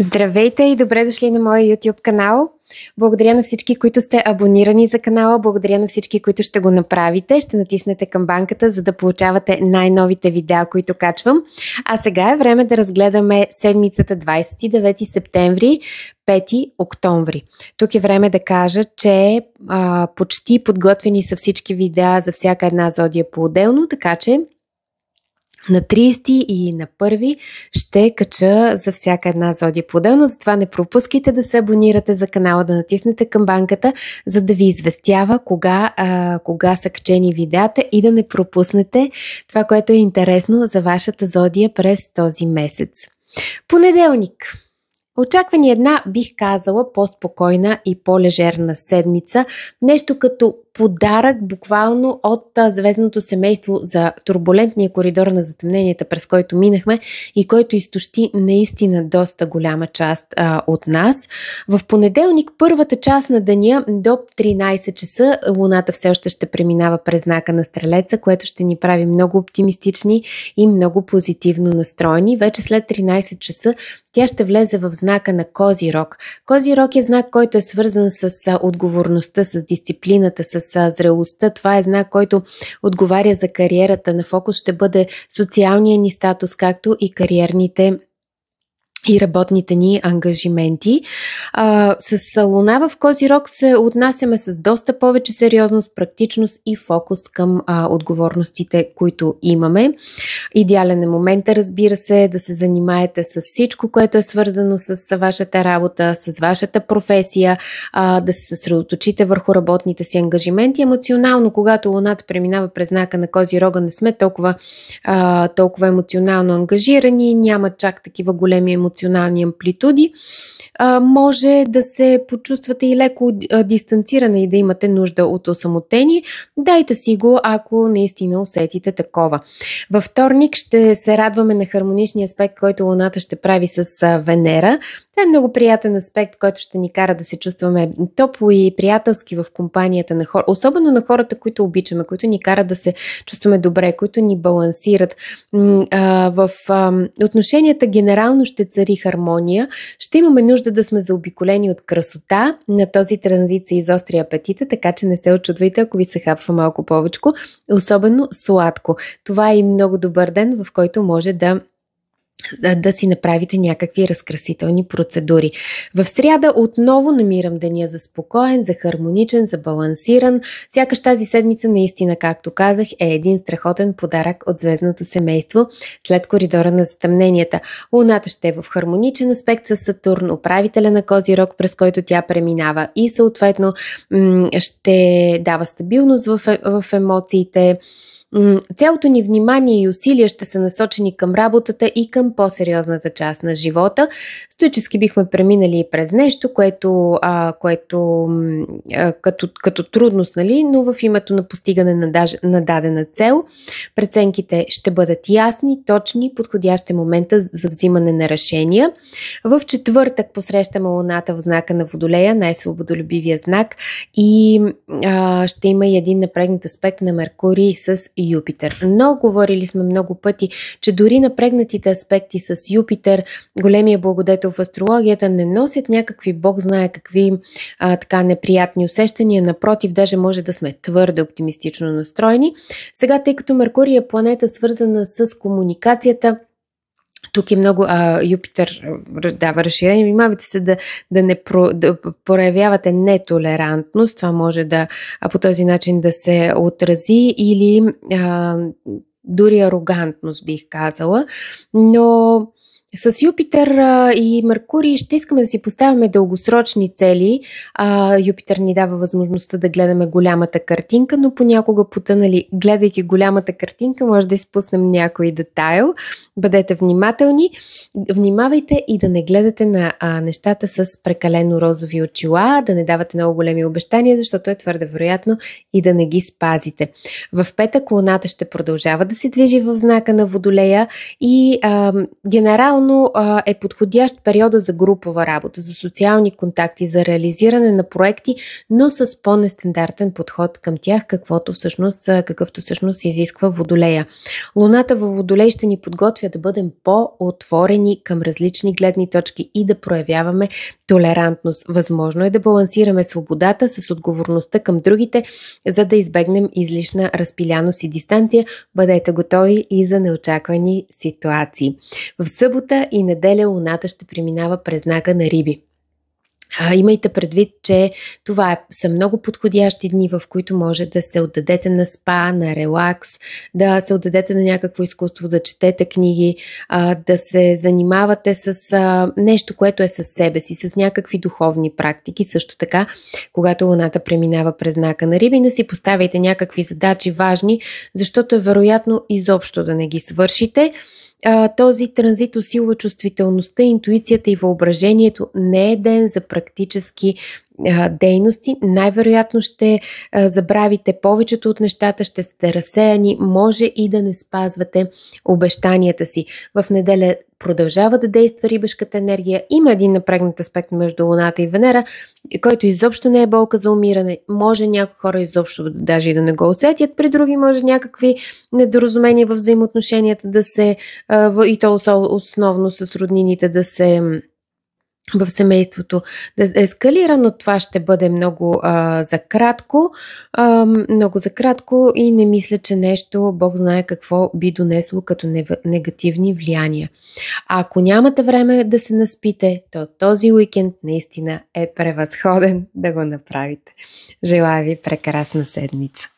Здравейте и добре дошли на моя YouTube канал. Благодаря на всички, които сте абонирани за канала, благодаря на всички, които ще го направите. Ще натиснете камбанката, за да получавате най-новите видеа, които качвам. А сега е време да разгледаме седмицата 29 септември, 5 октомври. Тук е време да кажа, че почти подготвени са всички видеа за всяка една зодия по-отделно, така че на 30 и на 1 ще кача за всяка една зодия по-отделно, затова не пропускайте да се абонирате за канала, да натиснете камбанката, за да ви известява кога са качени видеята и да не пропуснете това, което е интересно за вашата зодия през този месец. Понеделник. Очаква ни една, бих казала, по-спокойна и по-лежерна седмица. Нещо като подарък буквално от звездното семейство за турбулентния коридор на затъмненията, през който минахме и който изтощи наистина доста голяма част от нас. В понеделник, първата част на деня до 13 часа, Луната все още ще преминава през знака на Стрелеца, което ще ни прави много оптимистични и много позитивно настроени. Вече след 13 часа тя ще влезе в знака на Козирог. Козирог е знак, който е свързан с отговорността, с дисциплината, с зрелостта. Това е знак, който отговаря за кариерата. На фокус ще бъде социалния ни статус, както и кариерните и работните ни ангажименти. С Луна в Козирог се отнасяме с доста повече сериозност, практичност и фокус към отговорностите, които имаме. Идеален е момента, разбира се, да се занимаете с всичко, което е свързано с вашата работа, с вашата професия, да се съсредоточите върху работните си ангажименти. Емоционално, когато Луната преминава през знака на Козирога, не сме толкова емоционално ангажирани, няма чак такива големи емоционални амплитуди, може да се почувствате и леко дистанциране и да имате нужда от осамотение. Дайте си го, ако наистина усетите такова. Във вторник ще се радваме на хармоничния аспект, който Луната ще прави с Венера. Това е много приятен аспект, който ще ни кара да се чувстваме топло и приятелски в компанията на хора, особено на хората, които обичаме, които ни карат да се чувстваме добре, които ни балансират. В отношенията генерално ще цари хармония. Ще имаме нужда да сме заобиколени от красота. На този транзит се изостри апетита, така че не се очудвайте, ако ви се хапва малко повечко, особено сладко. Това е и много добър ден, в който може да си направите някакви разкрасителни процедури. В сряда отново намирам деня за спокоен, за хармоничен, за балансиран. Сякаш тази седмица наистина, както казах, е един страхотен подарък от звездното семейство след коридора на затъмненията. Луната ще е в хармоничен аспект с Сатурн, управителя на Козирог, през който тя преминава и съответно ще дава стабилност в емоциите. Цялото ни внимание и усилия ще са насочени към работата и към по-сериозната част на живота. Стоически бихме преминали през нещо, което като трудност, нали? Но в името на постигане на дадена цел. Преценките ще бъдат ясни, точни, подходящи момента за взимане на решения. В четвъртък посрещаме Луната в знака на Водолея, най-свободолюбивия знак, и ще има и един напрегнат аспект на Меркурий с Юпитер. Но говорили сме много пъти, че дори напрегнатите аспекти с Юпитер, големия благодетел в астрологията, не носят някакви, Бог знае какви така неприятни усещания. Напротив, даже може да сме твърде оптимистично настроени. Сега, тъй като Меркурий е планета свързана с комуникацията, тук е много Юпитер дава разширение. Внимавайте се да проявявате нетолерантност. Това може да по този начин да се отрази или дори арогантност, бих казала. Но с Юпитер и Меркурий ще искаме да си поставяме дългосрочни цели. Юпитер ни дава възможността да гледаме голямата картинка, но понякога потънали, гледайки голямата картинка, може да изпуснем някой детайл. Бъдете внимателни, внимавайте и да не гледате на нещата с прекалено розови очила, да не давате много големи обещания, защото е твърде вероятно и да не ги спазите. В петък Луната ще продължава да се движи в знака на Водолея и генерално Идеално е подходящ периода за групова работа, за социални контакти, за реализиране на проекти, но с по-нестандартен подход към тях, какъвто всъщност изисква Водолея. Луната във Водолей ще ни подготвя да бъдем по-отворени към различни гледни точки и да проявяваме толерантност. Възможно е да балансираме свободата с отговорността към другите, за да избегнем излишна разпиляност и дистанция. Бъдете готови и за неочаквани ситуации. В събота и неделя Луната ще преминава през знака на Риби. Имайте предвид, че това са много подходящи дни, в които може да се отдадете на спа, на релакс, да се отдадете на някакво изкуство, да четете книги, да се занимавате с нещо, което е със себе си, с някакви духовни практики. Също така, когато Луната преминава през знака на Риби, да си поставяйте някакви задачи важни, защото е вероятно изобщо да не ги свършите. Този транзит усилва чувствителността, интуицията и въображението. Не е ден за практически дейности. Най-вероятно ще забравите повечето от нещата, ще сте разсеяни, може и да не спазвате обещанията си. В неделя продължава да действа рибешката енергия. Има един напрегнат аспект между Луната и Венера, който изобщо не е болка за умиране. Може някои хора изобщо даже и да не го усетят, при други може някакви недоразумения в взаимоотношенията да се, и то основно с роднините, да се в семейството да ескалира, но това ще бъде много за кратко и не мисля, че нещо, Бог знае какво, би донесло като негативни влияния. А ако нямате време да се наспите, то този уикенд наистина е превъзходен да го направите. Желая ви прекрасна седмица!